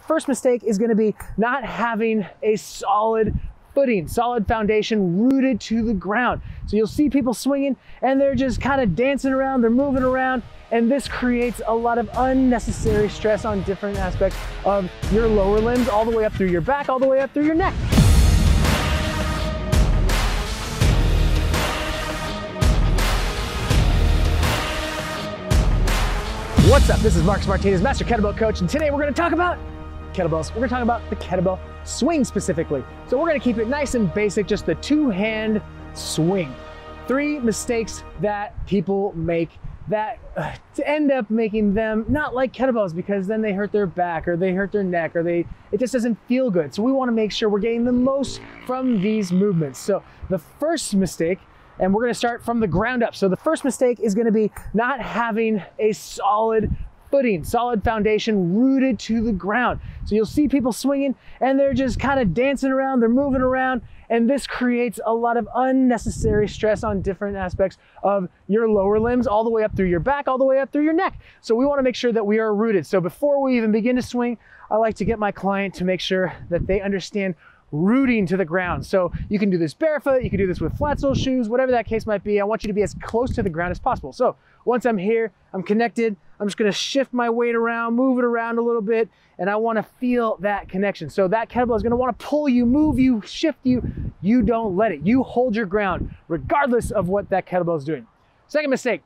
First mistake is gonna be not having a solid footing, solid foundation rooted to the ground. So you'll see people swinging and they're just kind of dancing around, they're moving around, and this creates a lot of unnecessary stress on different aspects of your lower limbs, all the way up through your back, all the way up through your neck. What's up? This is Marcus Martinez, Master Kettlebell Coach, and today we're going to talk about kettlebells. We're going to talk about the kettlebell swing specifically. So we're going to keep it nice and basic, just the two-hand swing. 3 mistakes that people make that to end up making them not like kettlebells, because then they hurt their back or they hurt their neck or it just doesn't feel good. So we want to make sure we're getting the most from these movements. So the first mistake, and we're gonna start from the ground up. So the first mistake is gonna be not having a solid footing, solid foundation rooted to the ground. So you'll see people swinging and they're just kind of dancing around, they're moving around, and this creates a lot of unnecessary stress on different aspects of your lower limbs, all the way up through your back, all the way up through your neck. So we wanna make sure that we are rooted. So before we even begin to swing, I like to get my client to make sure that they understand rooting to the ground. So you can do this barefoot, you can do this with flat sole shoes, whatever that case might be. I want you to be as close to the ground as possible. So once I'm here, I'm connected, I'm just gonna shift my weight around, move it around a little bit, and I wanna feel that connection. So that kettlebell is gonna wanna pull you, move you, shift you. You don't let it. You hold your ground regardless of what that kettlebell is doing. Second mistake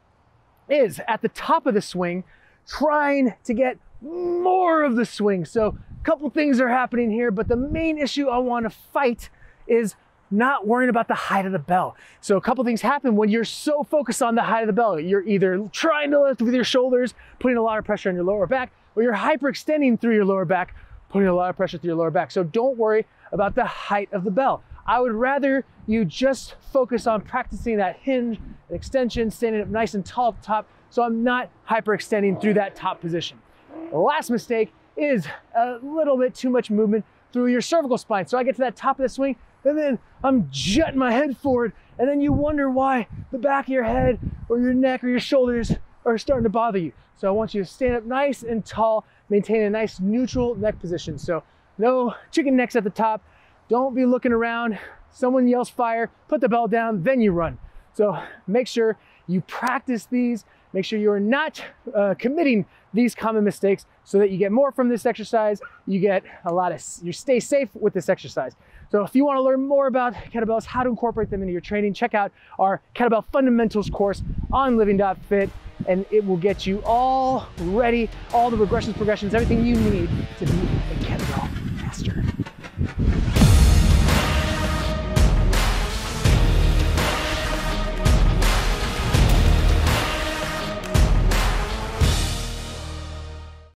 is at the top of the swing, trying to get more of the swing. So couple things are happening here, but the main issue I want to fight is not worrying about the height of the bell. So a couple things happen when you're so focused on the height of the bell. You're either trying to lift with your shoulders, putting a lot of pressure on your lower back, or you're hyperextending through your lower back, putting a lot of pressure through your lower back. So don't worry about the height of the bell. I would rather you just focus on practicing that hinge and extension, standing up nice and tall at the top, so I'm not hyperextending through that top position. The last mistake is a little bit too much movement through your cervical spine. So I get to that top of the swing, and then I'm jutting my head forward, and then you wonder why the back of your head or your neck or your shoulders are starting to bother you. So I want you to stand up nice and tall, maintain a nice neutral neck position. So no chicken necks at the top. Don't be looking around. Someone yells fire, put the bell down, then you run. So make sure you practice these. Make sure you're not committing these common mistakes so that you get more from this exercise. You stay safe with this exercise. So if you want to learn more about kettlebells, how to incorporate them into your training, check out our Kettlebell Fundamentals course on living.fit, and it will get you all ready, all the regressions, progressions, everything you need to be